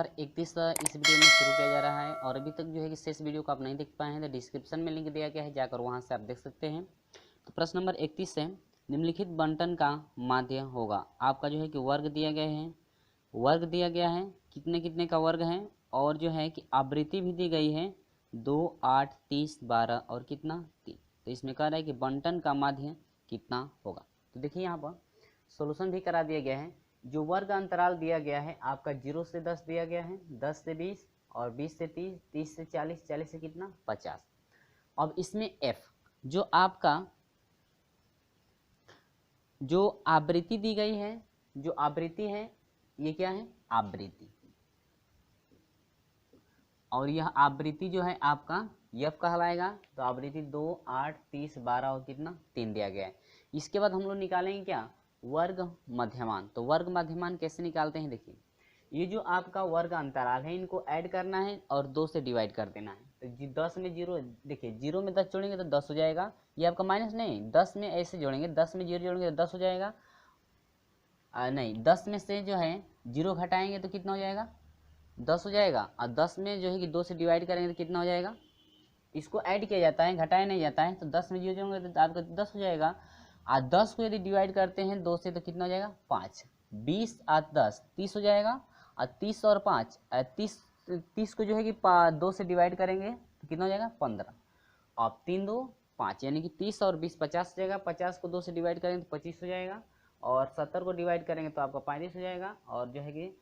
Number 31 इस video में शुरू किया जा रहा है और अभी तक जो है कि शेष वीडियो को आप नहीं देख पाए हैं तो डिस्क्रिप्शन में लिंक दिया गया है, जाकर वहां से आप देख सकते हैं। तो प्रश्न नंबर 31 है, निम्नलिखित बंटन का माध्य होगा। आपका जो है कि वर्ग दिया गया है, वर्ग दिया गया है, कितने कितने का वर्ग है और जो है कि आवृत्ति भी दी गई है 2, 8, 30, 12 और कितना 3। तो इसमें कह रहा है कि बंटन का माध्य कितना होगा। तो देखिए यहाँ पर सोल्यूशन भी करा दिया गया है। जो वर्ग अंतराल दिया गया है आपका 0 से 10 दिया गया है, 10 से 20 और 20 से 30, 30 से 40, 40 से कितना 50। अब इसमें f जो आपका जो आवृत्ति दी गई है, जो आवृत्ति है ये क्या है आवृत्ति, और यह आवृत्ति जो है आपका यफ कहलाएगा। तो आवृत्ति 2, 8, 30, 12 और कितना 3 दिया गया है। इसके बाद हम लोग निकालेंगे क्या वर्ग मध्यमान। तो वर्ग मध्यमान कैसे निकालते हैं, देखिए ये जो आपका वर्ग अंतराल है इनको ऐड करना है और 2 से डिवाइड कर देना है। तो 10 में 0, देखिए 0 में 10 जोड़ेंगे तो 10 हो जाएगा, ये आपका माइनस नहीं, 10 में ऐसे जोड़ेंगे, 10 में 0 जोड़ेंगे तो 10 हो जाएगा। नहीं 10 में से जो है 0 घटाएंगे तो कितना हो जाएगा 10 हो जाएगा, और 10 में जो है कि 2 से डिवाइड करेंगे तो कितना हो जाएगा, इसको ऐड किया जाता है घटाया नहीं जाता है। तो 10 में 0 जोड़ेंगे तो आपका 10 हो जाएगा, और 10 को यदि डिवाइड करते हैं 2 से तो कितना हो जाएगा 5, 20 और 10 30 हो जाएगा, और 30 और 5 30 को जो है कि 2 से डिवाइड करेंगे तो कितना हो जाएगा 15, और 3 2 5 यानी कि 30 और 20 50 हो जाएगा, 50 को 2 से डिवाइड करेंगे तो 25 हो जाएगा, और 70 को डिवाइड करेंगे तो आपका 35 हो जाएगा, और जो है कि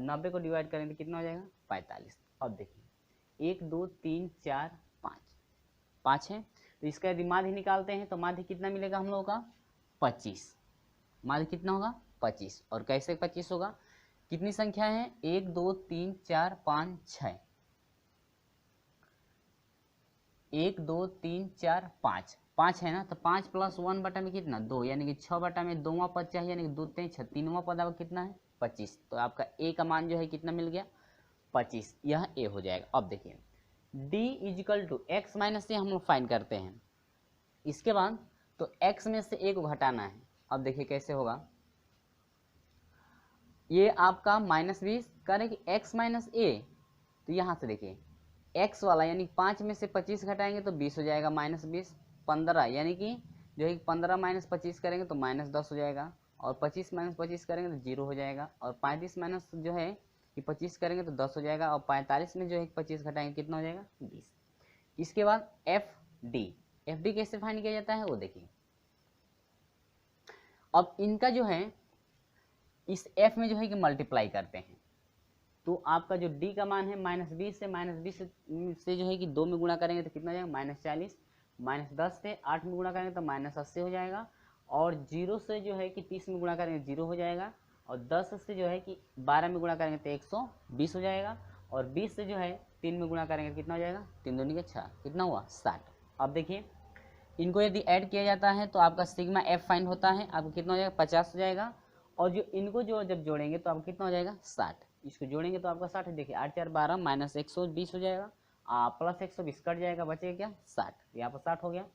90 को डिवाइड करेंगे तो कितना हो जाएगा 45। अब देखिए 1 2 3 4 5 5 है, तो इसका यदि माध्य निकालते हैं तो माध्य कितना मिलेगा हम लोगों का 25। माध्य कितना होगा 25। और कैसे 25 होगा, कितनी संख्या है 1 2 3 4 5 6, 1 2 3 4 5 5 है ना, तो 5 + 1 बटा में कितना 2 यानी कि 6 बटा में 2वां पद चाहिए, यानी कि 2 3 6 3वां पद आपका कितना है 25। तो आपका a का मान जो है कितना मिल गया 25, यह a हो जाएगा। अब देखिए d = x - a हम लोग फाइंड करते हैं। इसके बाद तो x में से a को घटाना है। अब देखिए कैसे होगा, ये आपका -20 करें कि x - a, तो यहाँ से देखिए x वाला यानी 5 में से 25 घटाएंगे तो 20 हो जाएगा, -20 15 यानी कि जो है 15 - 25 करेंगे तो -10 हो जाएगा, और 25 - 25 करेंगे तो 0 हो जाएगा, और 35 माइनस जो है कि 25 करेंगे तो 10 हो जाएगा, और 45 में जो है 25 घटाएंगे कितना हो जाएगा 20। इसके बाद एफ डी कैसे फाइंड किया जाता है वो देखिए। अब इनका जो है इस f में जो है कि मल्टीप्लाई करते हैं, तो आपका जो d का मान है -20 से -20 से जो है कि 2 में गुणा करेंगे तो कितना हो जाएगा -40, -10 से 8 में गुणा करेंगे तो -80 हो जाएगा, और 0 से जो है कि 30 में गुणा करेंगे 0 हो जाएगा, और 10 से जो है कि 12 में गुणा करेंगे तो 120 हो जाएगा, और 20 से जो है 3 में गुणा करेंगे तो कितना हो जाएगा 3 दूनी के 6, कितना हुआ 60। अब देखिए इनको यदि ऐड किया जाता है तो आपका सिग्मा f फाइंड होता है, आपको कितना हो जाएगा 50 हो जाएगा, और जो इनको जो जब जोड़ेंगे तो आपको कितना हो जाएगा 60, इसको जोड़ेंगे तो आपका 60 देखिए 8 4 12 -120 हो जाएगा, प्लस 120 कट जाएगा, बचेगा क्या 60, यहाँ पर 60 हो गया।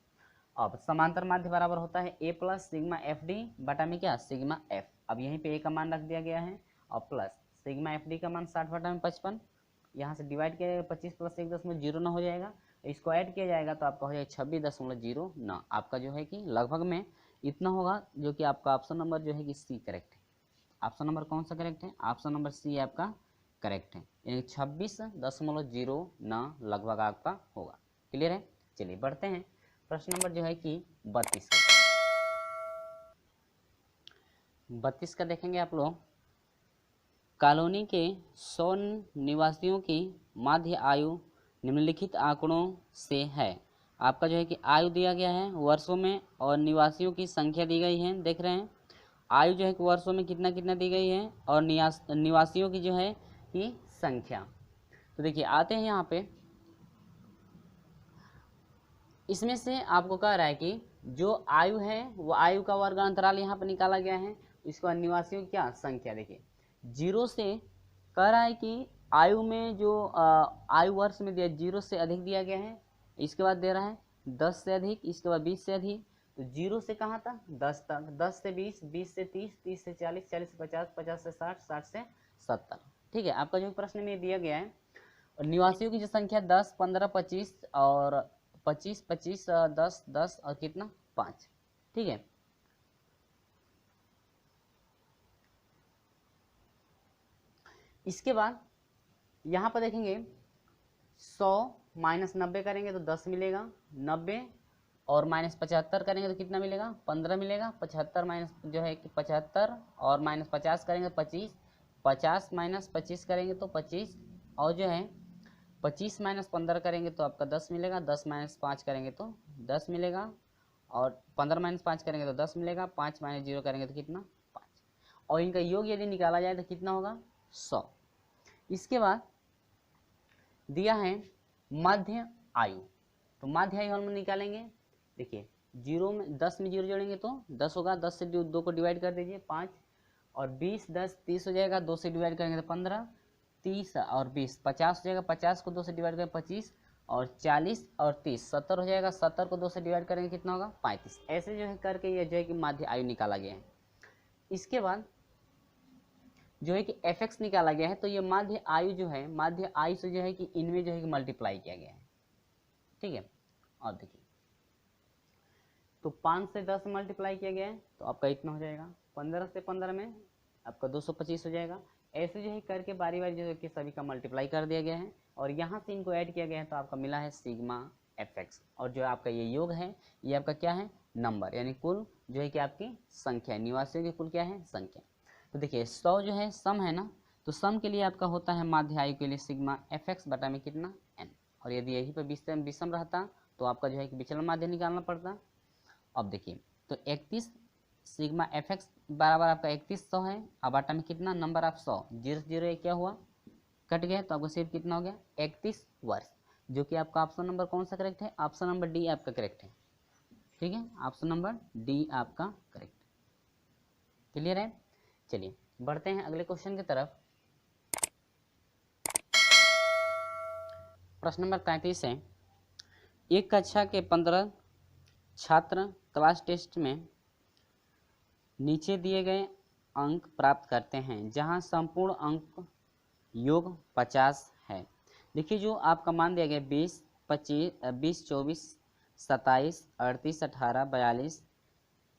अब समांतर माध्य बराबर होता है a + सिग्मा एफ डी बटा में क्या सिग्मा f। अब यहीं पे a का मान रख दिया गया है, और प्लस सिग्मा एफ डी का मान 60 बटा में 55, यहाँ से डिवाइड किया जाएगा 25 + 1 दशमलव 0 ना हो जाएगा, इसको ऐड किया जाएगा तो आपका हो जाएगा 26.09। आपका जो है कि लगभग में इतना होगा, जो कि आपका ऑप्शन नंबर जो है कि सी करेक्ट है। ऑप्शन नंबर कौन सा करेक्ट है, ऑप्शन नंबर सी आपका करेक्ट है, यानी 26.09 लगभग आपका होगा। क्लियर है, चलिए बढ़ते हैं। प्रश्न नंबर जो है कि 32 का देखेंगे आप लोग। कॉलोनी के 100 निवासियों की माध्य आयु निम्नलिखित आंकड़ों से है। आपका जो है कि आयु दिया गया है वर्षों में, और निवासियों की संख्या दी गई है, देख रहे हैं आयु जो है कि वर्षों में कितना कितना दी गई है, और निवासियों की जो है कि संख्या। तो देखिए आते हैं यहाँ पे, इसमें से आपको कह रहा है कि जो आयु है वो आयु का वर्ग अंतराल यहाँ पर निकाला गया है, इसके बाद निवासियों की क्या संख्या। देखिए 0 से कह रहा है कि आयु में जो आयु वर्ष में दिया 0 से अधिक दिया गया है, इसके बाद दे रहा है 10 से अधिक, इसके बाद 20 से अधिक। तो 0 से कहाँ तक 10 तक, 10 से 20, 20 से 30, 30 से 40, 40 से 50, 50 से 60, 60 से 70। ठीक है, आपका जो प्रश्न में दिया गया है, और निवासियों की जो संख्या 10, 15, 25 और 25, 25, 10, 10 और कितना 5। ठीक है, इसके बाद यहाँ पर देखेंगे 100 माइनस 90 करेंगे तो 10 मिलेगा, 90 और माइनस 75 करेंगे तो कितना मिलेगा 15 मिलेगा, 75 माइनस जो है कि 75 और माइनस 50 करेंगे तो 25, 50 माइनस 25 करेंगे तो 25 और जो है 25 माइनस 15 करेंगे तो आपका 10 मिलेगा, 10 माइनस 5 करेंगे तो 10 मिलेगा और 15 माइनस 5 करेंगे तो 10 मिलेगा, 5 माइनस 0 करेंगे तो कितना 5 और इनका योग यदि निकाला जाए तो कितना होगा 100। इसके बाद दिया है मध्य आयु, तो मध्य आयु हम निकालेंगे। देखिए 0 में 10 में 0 जोड़ेंगे तो 10 होगा, 10 से 2 को डिवाइड कर दीजिए 5 और 20, 10 30 हो जाएगा, 2 से डिवाइड करेंगे तो 15, 30 और 20 50 हो जाएगा, 50 को 2 से डिवाइड करेंगे 25 और 40 और 30 70 हो जाएगा, 70 को 2 से डिवाइड करेंगे कितना होगा 35। ऐसे जो है करके ये जो है कि मध्य आयु निकाला गया है। इसके बाद जो है कि fx निकाला गया है, तो ये मध्य आयु जो है मध्य आयु से जो है कि इनमें जो है कि मल्टीप्लाई किया गया है। ठीक है, और देखिए तो 5 से 10 मल्टीप्लाई किया गया है तो आपका इतना हो जाएगा, 15 से 15 में आपका 225 हो जाएगा। ऐसे जो है करके बारी बारी जो है कि सभी का मल्टीप्लाई कर दिया गया है और यहाँ से इनको ऐड किया गया है तो आपका मिला है सिग्मा fx। और जो आपका ये योग है ये आपका क्या है नंबर, यानी कुल जो है कि आपकी संख्या, निवासियों की कुल क्या है संख्या। तो देखिए 100 जो है सम है ना, तो सम के लिए आपका होता है माध्य आयु के लिए सिग्मा fx बटा में कितना n, और यदि यही पर विषम रहता तो आपका जो है कि विचलन माध्य निकालना पड़ता। अब देखिए तो 31 सिग्मा fx बराबर आपका 3100 है, अब बटा में कितना नंबर ऑफ 100, 0 0 क्या हुआ कट गया तो आपको सिर्फ कितना हो गया 31 वर्ष, जो कि आपका ऑप्शन नंबर कौन सा करेक्ट है, ऑप्शन नंबर डी आपका करेक्ट है। ठीक है, ऑप्शन नंबर डी आपका करेक्ट। क्लियर है, चलिए बढ़ते हैं अगले क्वेश्चन की तरफ। प्रश्न नंबर 33 है, एक कक्षा के 15 छात्र क्लास टेस्ट में नीचे दिए गए अंक प्राप्त करते हैं जहां संपूर्ण अंक योग 50 है। देखिए जो आपका मान दिया गया 20, 25, 20, 24, 27, 38, 18, 42,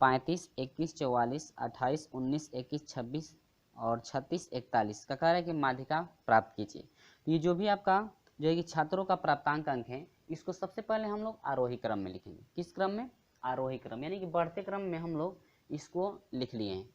35, 21, 44, 28, 19, 21, 26 और 36, 41 का कह रहा है कि माध्यिका प्राप्त कीजिए। तो ये जो भी आपका जो है कि छात्रों का प्राप्तांक अंक है इसको सबसे पहले हम लोग आरोही क्रम में लिखेंगे। किस क्रम में, आरोही क्रम, यानी कि बढ़ते क्रम में हम लोग इसको लिख लिए हैं,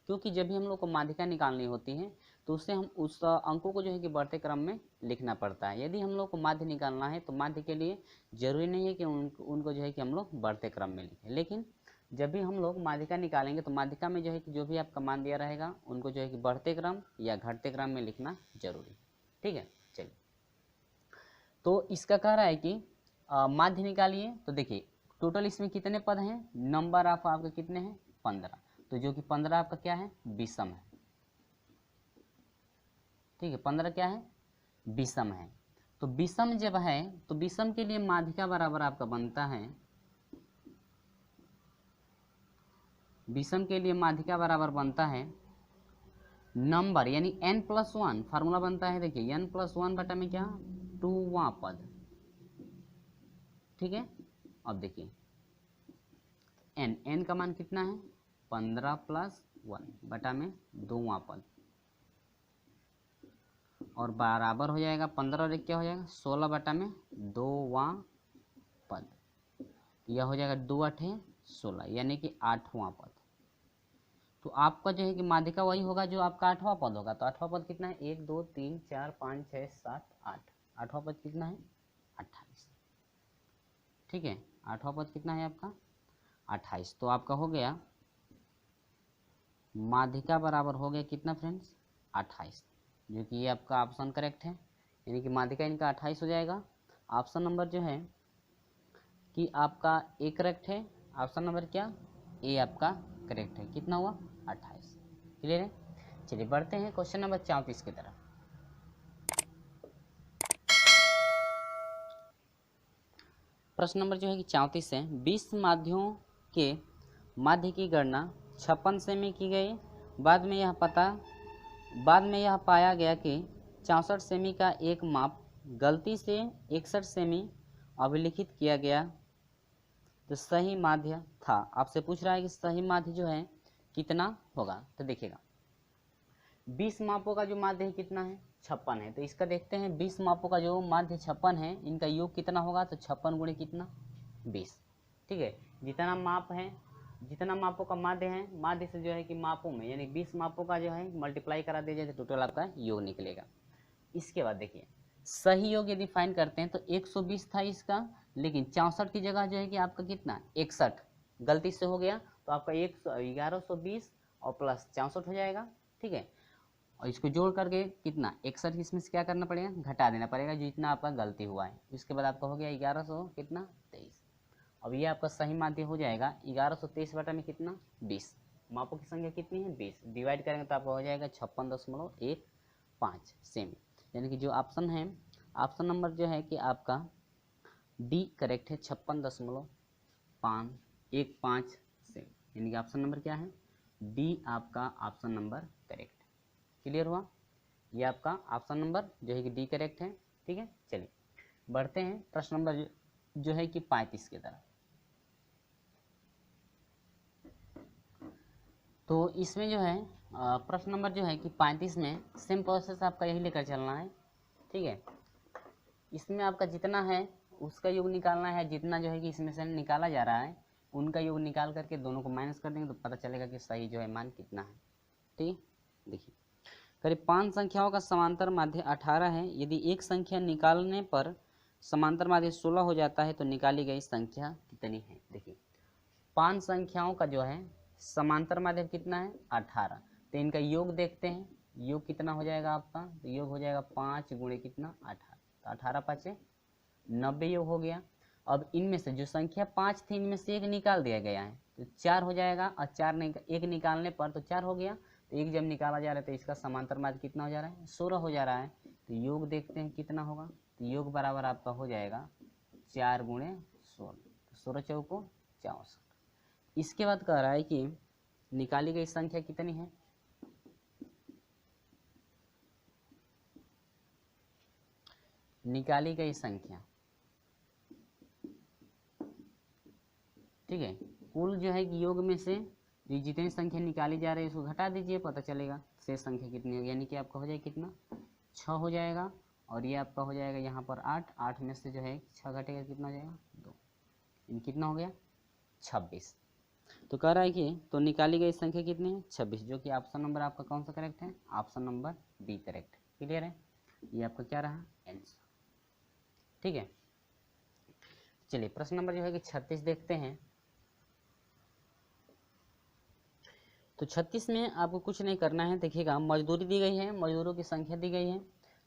क्योंकि जब भी हम लोग को माध्यिका निकालनी होती है तो उससे हम उस अंकों को जो है कि बढ़ते क्रम में लिखना पड़ता है। यदि हम लोग को माध्य निकालना है तो माध्य के लिए जरूरी नहीं है कि उनको जो है कि हम लोग बढ़ते क्रम में लिखें, लेकिन जब भी हम लोग माध्यिका निकालेंगे तो माध्यिका में जो है कि जो भी आपका मान दिया रहेगा उनको जो है कि बढ़ते क्रम या घटते क्रम में लिखना जरूरी है। ठीक है, चलिए तो इसका कह रहा है कि माध्य निकालिए। तो देखिए टोटल इसमें कितने पद हैं, नंबर ऑफ आपके कितने हैं 15, तो जो कि 15 आपका क्या है विषम है। ठीक है, 15 क्या है विषम है। तो विषम जब है तो विषम के लिए माध्यिका बराबर आपका बनता है, विषम के लिए माध्यिका बराबर बनता है नंबर यानी n+1 फार्मूला बनता है। देखिए n+1 बटा में क्या 2वां पद। ठीक है, अब देखिए n का मान कितना है 15+1 बटा में 2वां पद और बराबर हो जाएगा 15 और 1 क्या हो जाएगा 16 बटा में 2वां पद, यह हो जाएगा 2 8 16 यानी कि 8वां पद। तो आपका जो है कि माध्यिका वही होगा जो आपका 8वां पद होगा। तो 8वां पद कितना है 1 2 3 4 5 6 7 8, 8वां पद कितना है 28। ठीक है, 8वां पद कितना है आपका 28। तो आपका हो गया माध्यिका बराबर हो गया कितना फ्रेंड्स 28, जो कि ये आपका ऑप्शन करेक्ट है, यानी कि माध्यिका इनका 28 हो जाएगा। ऑप्शन नंबर जो है कि आपका ए करेक्ट है, ऑप्शन नंबर क्या ए आपका करेक्ट है। कितना हुआ 28। क्लियर है, चलिए बढ़ते हैं क्वेश्चन नंबर 34 की तरफ। प्रश्न नंबर जो है कि 34 है, 20 माध्यों के माध्य की गणना 56 से में की गई, बाद में यह पता बाद में यह पाया गया कि 64 सेमी का एक माप गलती से 61 सेमी अभिलिखित किया गया, तो सही माध्य था। आपसे पूछ रहा है कि सही माध्य जो है कितना होगा। तो देखिएगा 20 मापों का जो माध्य है कितना है, 56 है। तो इसका देखते हैं 20 मापों का जो माध्य 56 है, इनका योग कितना होगा। तो 56 गुणे कितना 20, ठीक है। जितना माप है, जितना मापों का माध्य है, माध्य से जो है कि मापों में यानी 20 मापों का जो है मल्टीप्लाई करा दिया जाए तो टोटल आपका योग निकलेगा। इसके बाद देखिए सही योग यदि फाइंड करते हैं तो 120 था इसका, लेकिन 64 की जगह जो है कि आपका कितना 61 गलती से हो गया, तो आपका 1120 और प्लस 64 हो जाएगा, ठीक है। और इसको जोड़ करके कितना 61 इसमें से क्या करना पड़ेगा, घटा देना पड़ेगा जितना आपका गलती हुआ है। इसके बाद आपका हो गया 1100 कितना 23। अब ये आपका सही माध्य हो जाएगा 1123 बटा में कितना 20। मापों की संख्या कितनी है 20, डिवाइड करेंगे तो आपका हो जाएगा 56.15 सेमी। यानी कि जो ऑप्शन है, ऑप्शन नंबर जो है कि आपका डी करेक्ट है 56.15 सेमी। यानी कि ऑप्शन नंबर क्या है डी, आपका ऑप्शन नंबर करेक्ट। क्लियर हुआ, ये आपका ऑप्शन नंबर जो है कि डी करेक्ट है, ठीक है। चलिए बढ़ते हैं प्रश्न नंबर जो है कि 35 की तरफ। तो इसमें जो है प्रश्न नंबर जो है कि 35 में सेम प्रोसेस आपका यही लेकर चलना है, ठीक है। इसमें आपका जितना है उसका योग निकालना है, जितना जो है कि इसमें से निकाला जा रहा है उनका योग निकाल करके दोनों को माइनस कर देंगे तो पता चलेगा कि सही जो है मान कितना है, ठीक। देखिए करीब 5 संख्याओं का समांतर माध्य 18 है। यदि एक संख्या निकालने पर समांतर माध्य 16 हो जाता है तो निकाली गई संख्या कितनी है। देखिए 5 संख्याओं का जो है समांतर माध्य कितना है 18, तो इनका योग देखते हैं, योग कितना हो जाएगा आपका। तो योग हो जाएगा 5 गुणे कितना 18, तो 18 5 90 योग हो गया। अब इनमें से जो संख्या 5 थी इनमें से एक निकाल दिया गया है तो 4 हो जाएगा, और 4 एक निकालने पर तो 4 हो गया, तो एक जब निकाला जा रहा है तो इसका समांतर माध्य कितना हो जा रहा है 16 हो जा रहा है। तो योग देखते हैं कितना होगा। तो योग बराबर आपका हो जाएगा 4 गुणे 16, 16 चौको 64। इसके बाद कह रहा है कि निकाली गई संख्या कितनी है, निकाली गई संख्या, ठीक है। कुल जो है कि योग में से जो जितनी संख्या निकाली जा रही है उसको घटा दीजिए, पता चलेगा शेष संख्या कितनी होगी। यानी कि आपका हो जाएगा कितना 6 हो जाएगा, और ये आपका हो जाएगा यहाँ पर 8, 8 में से जो है 6 घटेगा कितना हो जाएगा 2, इन कितना हो गया 26। तो कह रहा है कि तो निकाली गई संख्या कितनी है 26, जो कि ऑप्शन नंबर आपका कौन सा करेक्ट है, option number B correct. Clear है, ये आपका क्या रहा आंसर, ठीक है। चलिए प्रश्न नंबर जो है कि 36 देखते हैं। तो 36 में आपको कुछ नहीं करना है। देखिएगा मजदूरी दी गई है, मजदूरों की संख्या दी गई है।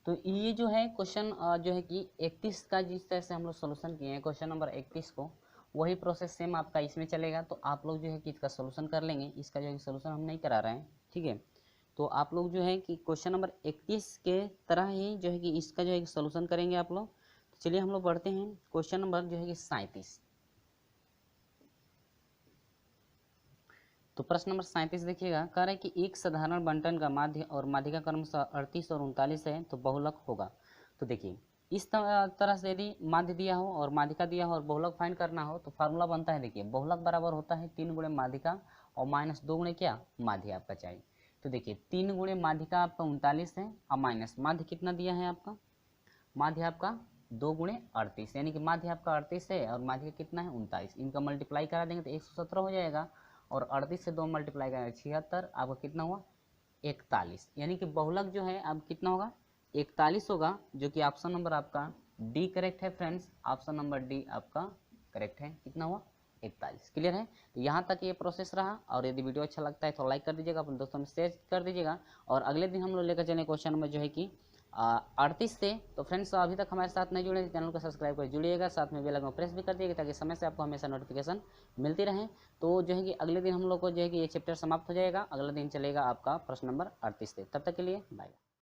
तो ये जो है क्वेश्चन जो है कि 31 का जिस तरह से हम लोग सोल्यूशन किए हैं क्वेश्चन नंबर 31 को, वही प्रोसेस सेम आपका इसमें चलेगा। तो आप लोग जो है कि इसका सोल्यूशन कर लेंगे, इसका जो है सोल्यूशन हम नहीं करा रहे हैं, ठीक है। तो आप लोग जो है कि क्वेश्चन नंबर 31 के तरह ही जो है कि इसका जो है सोल्यूशन करेंगे आप लोग। तो चलिए हम लोग बढ़ते हैं क्वेश्चन नंबर जो है कि 37। तो प्रश्न नंबर 37 देखिएगा, कह रहा है कि एक साधारण बंटन का माध्य और माध्यिका क्रमशः 38 और 39 है तो बहुलक होगा। तो देखिए इस तरह से यदि माध्य दिया हो और माध्यिका दिया हो और बहुलक फाइंड करना हो तो फार्मूला बनता है। देखिए बहुलक बराबर होता है 3 गुणे माध्यिका और माइनस 2 गुणे क्या माध्य आपका चाहिए। तो देखिए 3 गुणे माध्यिका आपका 39 है और माइनस माध्य कितना दिया है आपका, माध्य आपका 2 गुणे 38, यानी कि माध्य आपका 38 है और माध्य कितना है 39। इनका मल्टीप्लाई करा देंगे तो 117 हो जाएगा, और 38 से 2 मल्टीप्लाई करेंगे 76, आपका कितना हुआ 41। यानी कि बहुलक जो है अब कितना होगा 41 होगा, जो कि ऑप्शन नंबर आपका डी करेक्ट है फ्रेंड्स। ऑप्शन नंबर डी आपका करेक्ट है, कितना हुआ 41। क्लियर है, तो यहाँ तक ये प्रोसेस रहा। और यदि वीडियो अच्छा लगता है तो लाइक कर दीजिएगा, अपने दोस्तों में शेयर कर दीजिएगा। और अगले दिन हम लोग लेकर चलें क्वेश्चन नंबर जो है कि 38 से। तो फ्रेंड्स अभी तक हमारे साथ नहीं जुड़े तो चैनल को सब्सक्राइब कर जुड़िएगा, साथ में बेल आइकन प्रेस भी कर दीजिएगा ताकि समय से आपको हमेशा नोटिफिकेशन मिलती रहे। तो जो है कि अगले दिन हम लोग को जो है कि ये चैप्टर समाप्त हो जाएगा, अगला दिन चलेगा आपका प्रश्न नंबर 38 से। तब तक के लिए बाय।